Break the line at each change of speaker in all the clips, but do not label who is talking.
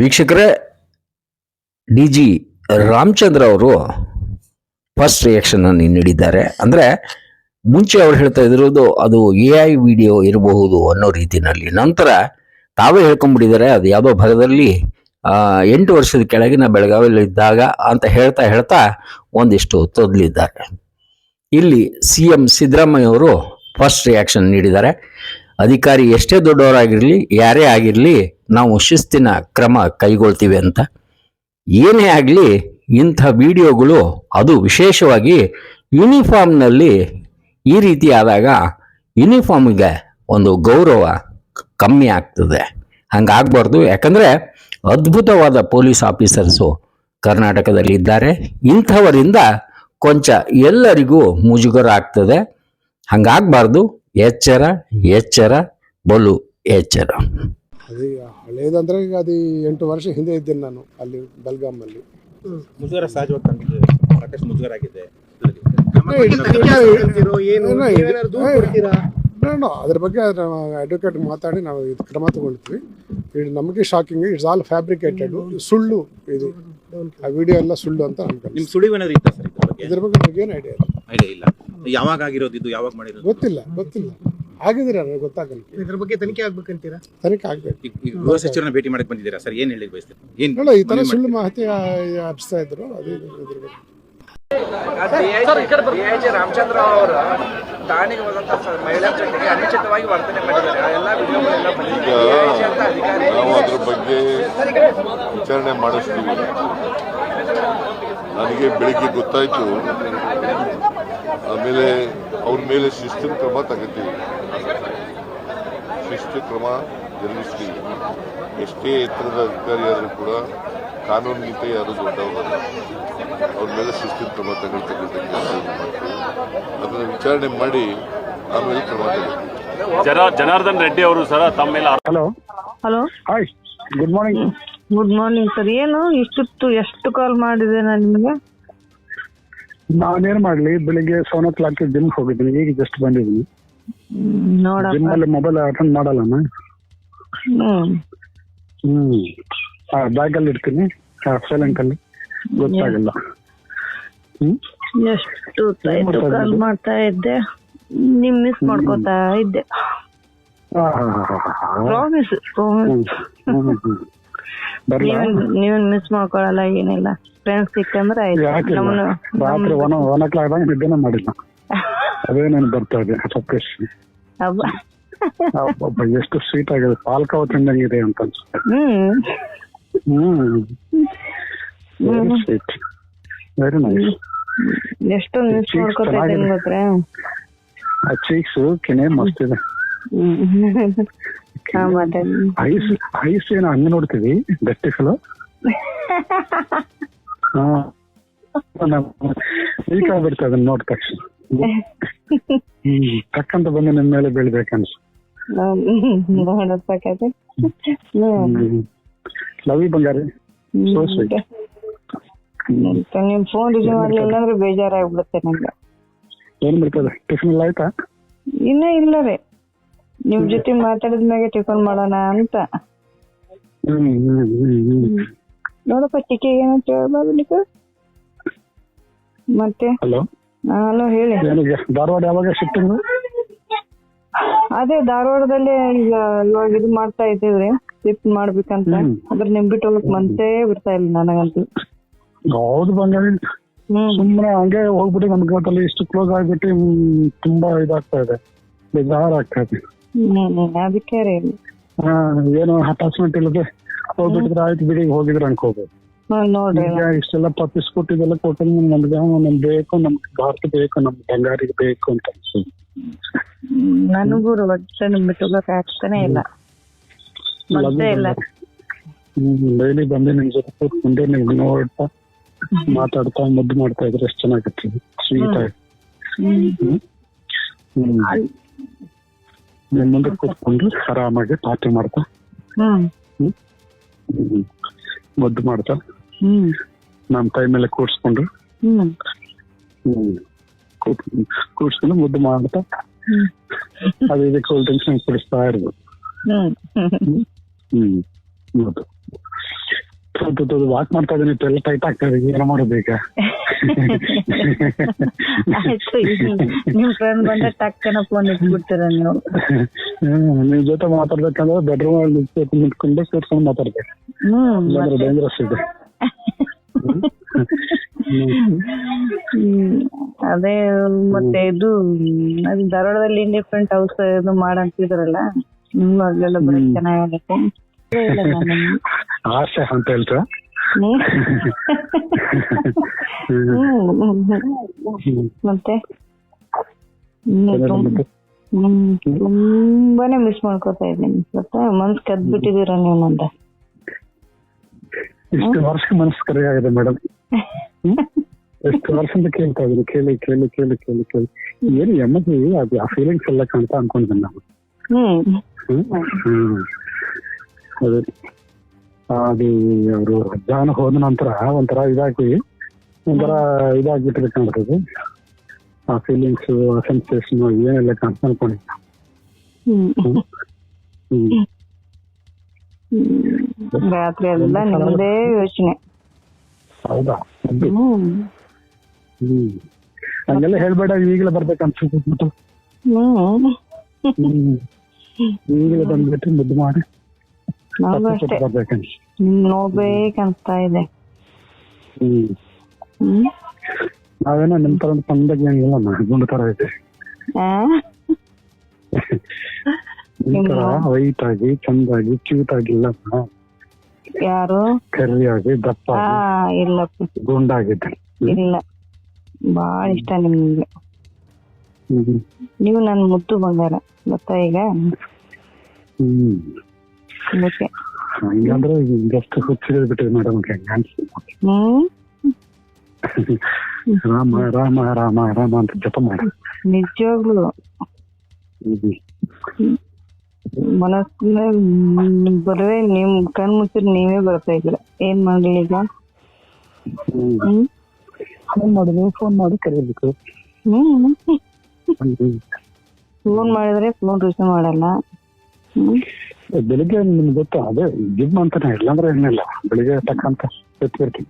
ವೀಕ್ಷಕರೇ, D G Ramachandra ಅವರು first reaction ಅನ್ನು ನೀಡಿದ್ದಾರೆ. ಅಂದರೆ ಮುಂಚೆ ಅವ್ರು ಹೇಳ್ತಾ ಇರೋದು ಅದು AI ವಿಡಿಯೋ ಇರಬಹುದು ಅನ್ನೋ ರೀತಿಯಲ್ಲಿ, ನಂತರ ತಾವೇ ಹೇಳ್ಕೊಂಡ್ಬಿಟ್ಟಿದ್ದಾರೆ ಅದು ಯಾವುದೋ ಭಾಗದಲ್ಲಿ 8 ವರ್ಷದ ಕೆಳಗಿನ ಬೆಳಗಾವಿಯಲ್ಲಿ ಇದ್ದಾಗ ಅಂತ ಹೇಳ್ತಾ ಒಂದಿಷ್ಟು ತೊದಲಿದ್ದಾರೆ. ಇಲ್ಲಿ CM ಸಿದ್ದರಾಮಯ್ಯ ಅವರು ಫಸ್ಟ್ ರಿಯಾಕ್ಷನ್ ನೀಡಿದ್ದಾರೆ. ಅಧಿಕಾರಿ ಎಷ್ಟೇ ದೊಡ್ಡವರಾಗಿರಲಿ, ಯಾರೇ ಆಗಿರಲಿ, ನಾವು ಶಿಸ್ತಿನ ಕ್ರಮ ಕೈಗೊಳ್ತೀವಿ ಅಂತ. ಏನೇ ಆಗಲಿ, ಇಂಥ ವಿಡಿಯೋಗಳು, ಅದು ವಿಶೇಷವಾಗಿ ಯೂನಿಫಾರ್ಮ್ನಲ್ಲಿ ಈ ರೀತಿ ಆದಾಗ ಯೂನಿಫಾರ್ಮ್ಗೆ ಒಂದು ಗೌರವ ಕಮ್ಮಿ ಆಗ್ತದೆ. ಹಂಗಾಗಬಾರ್ದು. ಯಾಕಂದರೆ ಅದ್ಭುತವಾದ ಪೊಲೀಸ್ ಆಫೀಸರ್ಸು ಕರ್ನಾಟಕದಲ್ಲಿ ಇದ್ದಾರೆ. ಇಂಥವರಿಂದ ಕೊಂಚ ಎಲ್ಲರಿಗೂ ಮುಜುಗರ ಆಗ್ತದೆ. ಹಂಗಾಗಬಾರ್ದು. ಎಚ್ಚರ ಎಚ್ಚರ ಬಲು ಎಚ್ಚರ.
ಅದು ಹಳೇದಂದ್ರೆ ಈಗ ಅದು 8 ವರ್ಷ ಹಿಂದೆ ಇದ್ದೇನೆ ನಾನು ಅಲ್ಲಿ ಬೆಲ್ಗಾಮಲ್ಲಿ.
ಮುಜುಗರ ಸಹಜವಾಗಿ ಸಾಕಷ್ಟು ಮುಜುಗರ ಆಗಿದೆ.
ಅದ್ರ ಬಗ್ಗೆ ಅಡ್ವೊಕೇಟ್ ಮಾತಾಡಿ ನಾವು ಇದು ಕ್ರಮ ತಗೊಳ್ತೀವಿ. ಇದು ನಮಗೆ ಶಾಕಿಂಗ್. ಇಟ್ಸ್ ಆಲ್ ಫ್ಯಾಬ್ರಿಕೇಟೆಡ್, ಸುಳ್ಳು. ಇದು ಆ ವಿಡಿಯೋ ಎಲ್ಲ ಸುಳ್ಳು ಅಂತ ಅನ್ಕೊಂಡು.
ನಿಮ್ ಸುಳಿವು ಏನಾದ್ರು ಇತ್ತಾ ಸರ್
ಇದ್ರ ಬಗ್ಗೆ ನನಗೇನು ಐಡಿಯಾ
ಇಲ್ಲ. ಯಾವಾಗ ಆಗಿರೋದು ಇದು, ಯಾವಾಗ ಮಾಡಿರೋದು
ಗೊತ್ತಿಲ್ಲ. ಆಗಿದ್ರೆ ಗೊತ್ತಾಗಲ್ಲ.
ಇದ್ರ ಬಗ್ಗೆ ತನಿಖೆ ಆಗ್ಬೇಕಂತೀರಾ?
ತನಿಖೆ ಆಗ್ಬೇಕು.
ಗೃಹ ಸಚಿವರನ್ನ ಭೇಟಿ ಮಾಡಕ್ ಬಂದಿದ್ದೀರಾ ಸರ್? ಏನ್ ಹೇಳಿ ಬಯಸ್ತೀರಾ?
ನೋಡ, ಈ ತರ ಸುಳ್ಳು ಮಾಹಿತಿ ಹಬ್ಸ್ತಾ ಇದ್ರು. ಅದೇ ಇದ್ರ ಬಗ್ಗೆ
DIG ರಾಮಚಂದ್ರ ಅವರು ಠಾಣೆಗೆ ಹೋದಂತ ಮಹಿಳಾ ಜೊತೆಗೆ ಅನುಚಿತವಾಗಿ ವರ್ತನೆ ಮಾಡಿದ್ದಾರೆ. ಎಲ್ಲ ವಿಡಿಯೋಗಳೆಲ್ಲ ಬಂದಿದೆ.
ನಾವು ಅದ್ರ ಬಗ್ಗೆ ವಿಚಾರಣೆ ಮಾಡಿಸ್ತೀವಿ. ನನಗೆ ಬೆಳಿಗ್ಗೆ ಗೊತ್ತಾಯ್ತು. ಆಮೇಲೆ ಅವ್ರ ಮೇಲೆ ಶಿಸ್ತಿನ ಕ್ರಮ ತಗೋತೀವಿ. ಶಿಸ್ತು ಕ್ರಮ ಜರುಗಿಸ್ತೀವಿ. ಎಷ್ಟೇ ಎತ್ತರದ ಅಧಿಕಾರಿಯಾದರೂ ಕೂಡ ಕಾನೂನಿಗಿಂತ ಯಾರು ದೊಡ್ಡವರಲ್ಲ. ಅವ್ರ ಮೇಲೆ ಶಿಸ್ತಿನ ಕ್ರಮ ತಗೊಳ್ತಕ್ಕಂಥ ಕೆಲಸ ಮಾಡ್ತೀವಿ. ಅದನ್ನು ವಿಚಾರಣೆ ಮಾಡಿ ಆಮೇಲೆ ಕ್ರಮ ತಗೊಳ್ತೀವಿ.
ಜನಾರ್ದನ್ ರೆಡ್ಡಿ ಅವರು ಸರ್ ತಮ್ಮ ಮೇಲೆ.
Hello,
hi, good morning.
Good morning sir. ಏನು ಇಷ್ಟೊತ್ತು ಎಷ್ಟು ಕಾಲ್ ಮಾಡಿದೆ ನಾನು ನಿಮಗೆ?
ನಾನೇನ್ ಮಾಡ್ಲಿ, ಬೆಳಿಗ್ಗೆ 7 o'clock ಜಿಮ್ ಹೋಗಿದ್ದೀನಿ. ಈಗ ಜಸ್ಟ್ ಬಂದಿದ್ದೀನಿ. ಜಿಮ್ ಅಲ್ಲಿ ಮೊಬೈಲ್ ಅಟೆಂಡ್ ಮಾಡಲ್ಲ. ಬ್ಯಾಗ್ ಅಲ್ಲಿ ಇಡ್ತೀನಿ, ಸೈಲೆಂಟ್ ಅಲ್ಲಿ, ಗೊತ್ತಾಗಲ್ಲ.
ಎಷ್ಟು ಕಾಲ್ ಮಾಡ್ತಾ ಇದ್ದೆ, ನಿಮ್ ಮಿಸ್ ಮಾಡ್ಕೋತಾ ಇದ್ದೆ. ಪ್ರಾಮಿಸ್ ನೀವೇನ್ ಮಿಸ್ ಮಾಡ್ಕೊಳಲ್ಲ, ಏನಿಲ್ಲ. ಫ್ರೆಂಡ್ಸ್ ಸಿಕ್ಕಂದ್ರೆ ಆಯ್ತು.
ರಾತ್ರಿ 1 o'clock ನಿದ್ದೆನೇ ಮಾಡಿಲ್ಲ. ಅದೇ ನಾನು ಬರ್ತಾ ಇದೆ. ಎಷ್ಟು ಸ್ವೀಟ್ ಆಗಿದೆ, ಪಾಲ್ಕಾವ ತಿಂದಂಗಿದೆ ಅಂತ ಅನ್ಸುತ್ತೆ. Sweet, very nice.
ಎಷ್ಟೊಂದು ಮಿಸ್ ಮಾಡ್ಕೊತಾ ಇದ್ದೀನಿ ಗೊತ್ತಾ?
ಆ ಚೀಕ್ಸ್ ಕೆನೆ ಮಸ್ತ್ ಇದೆ. ಐಸ್ ಏನು ಹಂಗ ನೋಡ್ತೀವಿ, ಗಟ್ಟಿಸಲು ಬಿಡ್ತಾ ಅದನ್ನ ನೋಡಿದ ತಕ್ಷಣ ತಕ್ಕಂತ ಬಂದು ನಿಮ್ ಮೇಲೆ ಬೀಳ್ಬೇಕನ್ಸು. Love you Bangari. So sweet.
ನಿಮ್ ಫೋನ್ ರಿಸೀವ್ ಮಾಡ್ಲಿಲ್ಲ ಅಂದ್ರೆ ಬೇಜಾರಾಗ್ಬಿಡುತ್ತೆ ನಂಗೆ.
ಏನ್ ಬಿಡ್ತದೆ? ಟಿಫಿನ್ ಎಲ್ಲ ಆಯ್ತಾ?
ಇನ್ನೂ ಇಲ್ಲ ರೀ. ನಿಮ್ ಜೊತೆ ಮಾತಾಡಿದ್ಮ್ಯಾಗೆ ಟಿಫನ್ ಮಾಡೋಣ ಅಂತ. ನೋಡಪ್ಪ, ಟಿಕೆ ಏನಂತ ಹೇಳ್ಬಾರ್ದು ನೀವು ಮತ್ತೆ.
ಹಲೋ,
ಹೇಳಿ.
ಧಾರವಾಡ ಯಾವಾಗ ಶಿಫ್ಟಿಂಗ್?
ಅದೇ ಧಾರವಾಡದಲ್ಲೇ ಈಗ ಇವಾಗ ಇದು ಮಾಡ್ತಾ ಇದ್ದೀವ್ರಿ, ಶಿಫ್ಟ್ ಮಾಡ್ಬೇಕಂತ. ಅದ್ರ ನಿಮ್ ಬಿಟ್ಟು ಹೋಗಕ್ ಮನ್ಸೇ ಬಿಡ್ತಾ ಇಲ್ಲ ನನಗಂತೂ.
ಹೌದು ಬಂಗಾರಿ, ಸುಮ್ಮನೆ ಹಂಗೆ ಹೋಗ್ಬಿಟ್ಟು ನಮ್ಗೆ ಅಲ್ಲಿ ಇಷ್ಟು ಕ್ಲೋಸ್ ಆಗ್ಬಿಟ್ಟು ತುಂಬಾ ಇದಾಗ್ತಾ ಇದೆ, ಬೇಜಾರಾಗ್ತಾ ಇದೆ.
ಅದಕ್ಕೆ ರೀ
ಏನು ಅಟ್ಯಾಚ್ಮೆಂಟ್ ಇಲ್ಲದೆ ಹೋಗ್ಬಿಟ್ಟಿದ್ರೆ ಆಯ್ತು ಬಿಡಿ, ಹೋಗಿದ್ರೆ ಅನ್ಕೋಬಹುದು.
ನೋಡ್ರಿ,
ಇಷ್ಟೆಲ್ಲ ಪಪ್ಪೀಸ್ ಕೊಟ್ಟಿದ್ದೆಲ್ಲ ಕೊಟ್ಟು ನಮ್ಗೆ ಬೇಕು, ನಮ್ಗೆ ಭಾರತ ಬೇಕು, ನಮ್ ಬಂಗಾರಿಗೆ ಬೇಕು ಅಂತ ಅನ್ಸುತ್ತೆ.
ನನಗೂ ಒಟ್ಟೆ ನಿಮ್ ಬಿಟ್ಟು ಹೋಗಕ್ ಆಗ್ತಾನೆ ಇಲ್ಲ.
ಡೈಲಿ ಬಂದು ನಿಮ್ ಜೊತೆ ಕೂತ್ಕೊಂಡೆ ನಿಮ್ಗೆ ನೋಡ್ತಾ ಮಾತಾಡ್ತಾ ಮುದ್ದು ಮಾಡ್ತಾ ಇದ್ರೆ ಎಷ್ಟು ಚೆನ್ನಾಗಿರ್ತದೆ, ಸ್ವೀಟ್ ಆಗಿ. ನಿಮ್ ಮುಂದೆ ಕೂತ್ಕೊಂಡು ಆರಾಮಾಗಿ ಪಾರ್ಟಿ ಮಾಡ್ತಾ ಮುದ್ದು ಮಾಡ್ತಾ ನಮ್ ಕೈ ಮೇಲೆ ಕೂಡ್ಸ್ಕೊಂಡು ಕೂಡ್ಸ್ಕೊಂಡು ಮುದ್ದು ಮಾಡ್ತಾ ಅದು ಇದಕ್ಕೆ ಕೂಲ್ ಡ್ರಿಂಕ್ಸ್ ಕುಡಿಸ್ತಾ ಇರ್ಬೋದು. ಹೌದು.
ಬ್ಲೂಟೂತ್ ವಾಕ್ ಮಾಡ್ತಾ ಇದೀನಿ, ಎಲ್ಲ ಟೈಟ್ ಆಗ್ತಾ ಇದೆ, ಏನೋ ಮಾಡೋದು ಈಗ.
ಆಯ್ತು, ನಿಮ್ ಫ್ರೆಂಡ್ ಬಂದ್ರೆ ಟಕ್ಕನ ಫೋನ್ ಇಟ್ಬಿಡ್ತೀರ ನೀವು.
ನಿಮ್ ಜೊತೆ ಮಾತಾಡ್ಬೇಕಂದ್ರೆ ಬೆಡ್ರೂಮ್ ಅಲ್ಲಿ ನಿಂತ್ಕೊಂಡು ಕೂತ್ಕೊಂಡು ಮಾತಾಡ್ಬೇಕು, ಇಲ್ಲಾಂದ್ರೆ ಡೇಂಜರಸ್ ಇದೆ.
ಅದೇ ಮತ್ತೆ ಇದು ಅದು ಧಾರವಾಡದಲ್ಲಿ ಇಂಡಿಪೆಂಡೆಂಟ್ ಹೌಸ್ ಇದು ಮಾಡಂತಿದ್ರಲ್ಲ, ನಿಮ್ಗೂ ಅಲ್ಲೆಲ್ಲ ಬರೀ ಚೆನ್ನಾಗತ್ತೆ.
ಆಸೆ ಅಂತ ಹೇಳ್ತಾ
ಮತ್ತೆ ತುಂಬಾನೇ ಮಿಸ್ ಮಾಡ್ಕೋತಾ ಇದ್ದೀನಿ. ಗೊತ್ತಾ, ಮನ್ಸ್ ಕದ್ಬಿಟ್ಟಿದೀರ ನೀವು ನಂದ.
ಇಷ್ಟು ವರ್ಷಕ್ಕೆ ಮನಸ್ಸು ಕರೆ ಆಗಿದೆ ಮೇಡಮ್. ಎಷ್ಟು ವರ್ಷದಿಂದ ಕೇಳ್ತಾ ಇದ್ದೀನಿ, ಕೇಳಿ ಕೇಳಿ ಕೇಳಿ ಕೇಳಿ ಕೇಳಿ ಏನು ಎಮ್ಮದಿ ಅದು ಆ ಫೀಲಿಂಗ್ಸ್ ಎಲ್ಲ ಕಾಣ್ತಾ ಅನ್ಕೊಂಡಿದ್ದೀನಿ ನಾನು. ಅದೇ ಅದು ಅವರು ಅಜ್ಜಾನ ಹೋದ ನಂತರ ಒಂಥರ ಇದಾಗ್ಬಿಟ್ಟಿದೆ ಕಾಣ್ತದೆ. ಆ ಫೀಲಿಂಗ್ಸ್, ಆ ಸೆನ್ಸೇಷನ್ ಏನೆಲ್ಲ ಕಾಣ್ತಾ ಅನ್ಕೊಂಡಿದ್ದೆ.
ರಾತ್ರಿ ಎಲ್ಲ ನಿಮ್ದೇ ಯೋಚನೆ.
ಹೌದಾ? ಹಂಗೆಲ್ಲ ಹೇಳ್ಬೇಡ, ಈಗಲೇ ಬರ್ಬೇಕಂತ ಈಗಲೇ ಬಂದ್ಬಿಟ್ಟು ಮುದ್ದು ಮಾಡಿ
ಬರ್ಬೇಕಂತ ನೋಡ್ಬೇಕಂತ ಇದೆ.
ನಾವೇನೋ ನಿಮ್ ತರ ತಂದಾಗ ಏನಿಲ್ಲ, ಗುಂಡು ತರ ಇದೆ. ನಿಮ್ ತರ ವೈಟ್ ಆಗಿ ಚಂದಾಗಿ ಕ್ಯೂಟ್ ಆಗಿಲ್ಲ,
ಯಾರು
ಕರಿಯಾಗಿ ದಪ್ಪ
ಇಲ್ಲ
ಗುಂಡಾಗಿದೆ.
ಇಲ್ಲ, ಬಾಳ ಇಷ್ಟ ನಿಮ್ಗೆ. ನೀವು ನನ್ ಮುದ್ದು ಬಂಗಾರ, ಗೊತ್ತಾ ಈಗ. ಅದಕ್ಕೆ
ಹಂಗಂದ್ರೆ ಜಸ್ಟ್ ಹುಚ್ಚಿಡಿದ್ ಬಿಟ್ಟಿದೆ ಮೇಡಮ್. ರಾಮ ರಾಮ ರಾಮ ರಾಮ ಅಂತ ಜಪ ಮಾಡಿ
ನಿಜವಾಗ್ಲು ಮನಸ್ಸಿನ ಬರೇ ನಿಮ್ ಕಣ್ ಮುಚ್ಚಿದ್ ನೀವೇ ಬರ್ತಾ ಇದ್ದೀರ. ಏನ್ ಮಾಡ್ಲಿ ಈಗ?
ಫೋನ್ ಮಾಡಿ ಕರೀಬೇಕು.
ಫೋನ್ ಮಾಡಿದ್ರೆ ಫೋನ್ ರಿಸೀವ್ ಮಾಡಲ್ಲ.
ಬೆಳಿಗ್ಗೆ ನಿಮ್ಗೆ ಗೊತ್ತಾ, ಅದೇ ಜಿಮ್ ಅಂತಾನೆ, ಇಲ್ಲಾಂದ್ರೆ ಏನಿಲ್ಲ, ಬೆಳಿಗ್ಗೆ ತಕ್ಕಂತ ಎತ್ತಿರ್ತೀನಿ.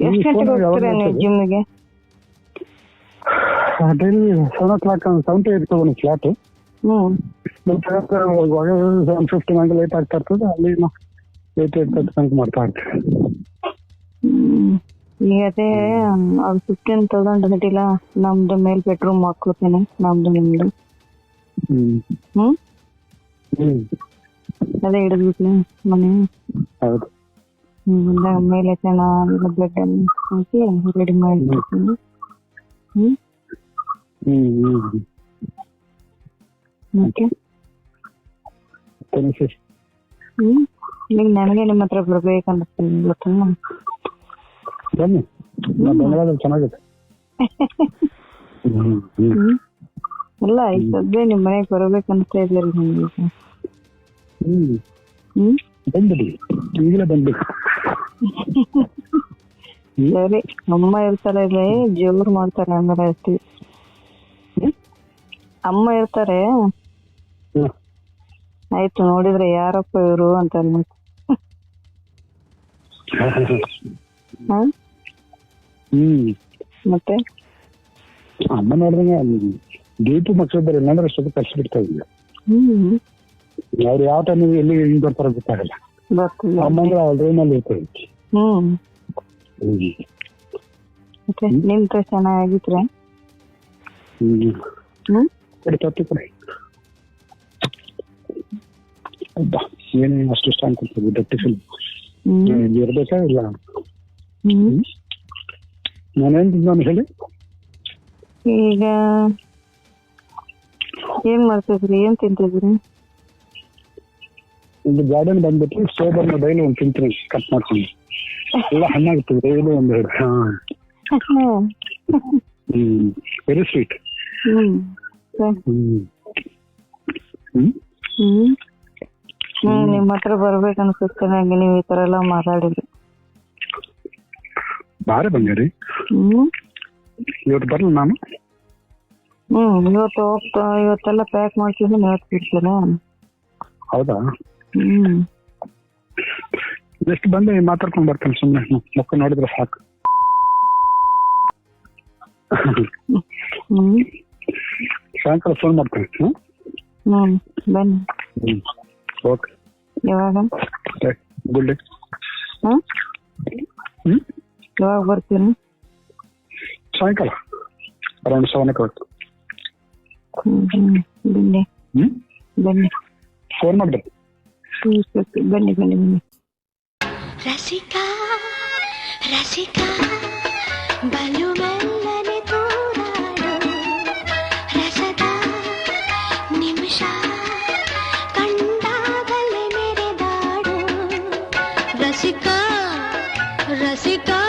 ಎಷ್ಟು ಗಂಟೆಗೆ ಹೋಗ್ತೀರಾ ನೀವು ಜಿಮ್ಗೆ?
ಡೈಲಿ 7 o'clock 7 to 8 ತಗೊಂಡು ಫ್ಲಾಟ್. 7:50 ನಂಗೆ ಲೇಟ್ ಆಗ್ತಾ ಇರ್ತದೆ, ಅಲ್ಲಿ 8:30 ತನಕ ಮಾಡ್ತಾ ಇರ್ತೀವಿ.
ಈಗ ಅದೇ ಅದು 15,000 ಗಂಟಿಲ್ಲ, ನಮ್ದು ಮೇಲ್ ಬೆಡ್ರೂಮ್ ಹಾಕೋತೀನಿ, ನಮ್ದು ನಿಮ್ದು. ಅದೇ ಹಿಡಿದ್ಬಿಟ್ಲಿ ಮನೆ.
ಹೌದು.
ಬಂದಾಗ ಮೇಲೆ ಚೆನ್ನಾಗಿರೋ ಬೆಡ್ ಅನ್ನು ಹಾಕಿ ರೆಡಿ ಮಾಡಿರ್ತೀನಿ. ಮತ್ತೆ ಈಗ ನನಗೆ ನಿಮ್ಮ ಹತ್ರ ಬರ್ಬೇಕಂತ ಗೊತ್ತಾ?
ಬನ್ನಿ, ಬೆಂಗಳೂರಲ್ಲಿ ಚೆನ್ನಾಗಿದೆ.
ಅಲ್ಲ, ಈಗ ಸದ್ಯ ನಿಮ್ ಮನೆಗೆ ಬರ್ಬೇಕಂತ ಇದ್ದೀರಿ ನಿಮ್ಗೆ.
ಬಂದ್ಬಿಡಿ, ಈಗಲೇ ಬಂದ್ಬಿಡಿ.
ಸರಿ, ಅಮ್ಮ ಇರ್ತಾರೆ ಇಲ್ಲಿ, ಜೋರು ಮಾಡ್ತಾರೆ ಅಂದ್ರೆ ಅಷ್ಟೇ. ಅಮ್ಮ ಇರ್ತಾರೆ, ಆಯ್ತು ನೋಡಿದ್ರೆ ಯಾರಪ್ಪ ಇವರು ಅಂತ ಅನ್ಬಿಟ್ಟು. ಮತ್ತೆ
ಅಮ್ಮ ನೋಡಿದ್ರೆ ಡ್ಯೂಟಿ ಮಕ್ಕಳು ಬರೀ ಇಲ್ಲಾಂದ್ರೆ ಅಷ್ಟೊತ್ತು ಕಷ್ಟ ಬಿಡ್ತಾ ಇದ್ವಿ. ಅವ್ರು ಯಾವ ಟೈಮ್ ಎಲ್ಲಿ ಹಿಂಗ್ ಬರ್ತಾರ ಗೊತ್ತಾಗಲ್ಲ. ಅಮ್ಮ ಅಂದ್ರೆ ಅವ್ರ ರೂಮಲ್ಲಿ ಇರ್ತಾರೆ.
ಮತ್ತೆ ನಿಮ್ ತರ ಚೆನ್ನಾಗಿದ್ರೆ
ಏನೇ ಅಷ್ಟು ಇಷ್ಟ ಅನ್ಕೊಳ್ತೀವಿ. ಡಟ್ಟಿ ಫಿಲ್ಮ್ ಇರ್ಬೇಕಾ ಇಲ್ಲ? ನಾನೇನ್ ನಾನು ಹೇಳಿ
ಈಗ ಏನ್ ಮಾಡ್ತಿದ್ರಿ, ಏನ್ ತಿಂತಿದ್ರಿ?
ಒಂದು ಗಾರ್ಡನ್ ಬಂದ್ಬಿಟ್ಟು ಸೋಬರ್ನ ಡೈಲಿ ಒಂದು ತಿಂತೀನಿ, ಕಟ್ ಮಾಡ್ತೀನಿ. ಎಲ್ಲ ಹಣ್ಣಾಗ್ತದೆ ಡೈಲಿ ಒಂದೆರಡು. Very sweet.
ನಿಮ್ ಹತ್ರ ಬರ್ಬೇಕನ್ಸುತ್ತೆ ನಂಗೆ, ನೀವ್ ಈ ತರ ಎಲ್ಲ ಮಾತಾಡಿದ್ರಿ.
ಬಾರೆ ಬಂಗಾರಿ, ಇವತ್ತು ಬರಲ್ಲ ನಾನು.
ಇವತ್ತು ಹೋಗ್ತಾ, ಇವತ್ತೆಲ್ಲ ಪ್ಯಾಕ್ ಮಾಡ್ತಿದ್ದೀನಿ, ಇವತ್ತು ಬಿಡ್ತೀರಾ?
ಹೌದಾ? ಜಸ್ಟ್ ಬಂದು ಮಾತಾಡ್ಕೊಂಡು ಬರ್ತೀನಿ ಸುಮ್ಮನೆ, ಮುಖ ನೋಡಿದ್ರೆ ಸಾಕು. ಸಾಯಂಕಾಲ ಫೋನ್ ಮಾಡ್ತೀನಿ.
ಬನ್ನಿ.
ಓಕೆ,
ಯಾವಾಗ?
Good day.
ಯಾವಾಗ ಬರ್ತೀರಿ?
ಸಾಯಂಕಾಲ ಅರೌಂಡ್ 7 o'clock.
ಬನ್ನಿ ಬನ್ನಿ,
ಫೋನ್ ಮಾಡಿದೆ.
ಬನ್ನಿ ಬನ್ನಿ ಬನ್ನಿ.
ರಸಿಕಾ ರಸಿಕಾ ಬಲು ಮೆಲ್ಲನೆ ತೋರಾಡು ರಸದ ನಿಮಿಷ ಕಂಡಾಗಲೇ ಮೆರೆದಾಡು ರಸಿಕಾ ರಸಿಕಾ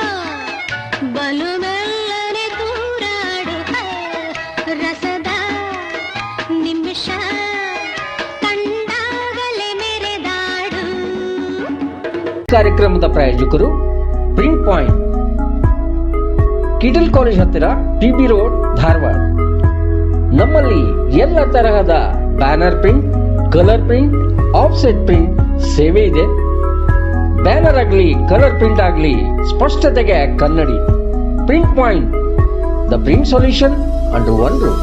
ಬಲು ಮೆಲ್ಲನೆ ತೋರಾಡು ರಸದ ನಿಮಿಷ ಕಂಡಾಗಲೇ ಮೆರೆದಾಡು.
ಕಾರ್ಯಕ್ರಮದ ಪ್ರಾಯೋಜಕರು ಪ್ರಿಂಟ್ ಪಾಯಿಂಟ್, ಕಿಟಲ್ ಕಾಲೇಜ್ ಹತ್ತಿರ, ಟಿಬಿ ರೋಡ್, ಧಾರವಾಡ. ನಮ್ಮಲ್ಲಿ ಎಲ್ಲ ತರಹದ banner print, colour print, offset print ಸೇವೆ ಇದೆ. ಬ್ಯಾನರ್ ಆಗಲಿ ಕಲರ್ ಪ್ರಿಂಟ್ ಆಗಲಿ ಸ್ಪಷ್ಟತೆಗೆ ಕನ್ನಡಿ. Print point, the print solution under one roof.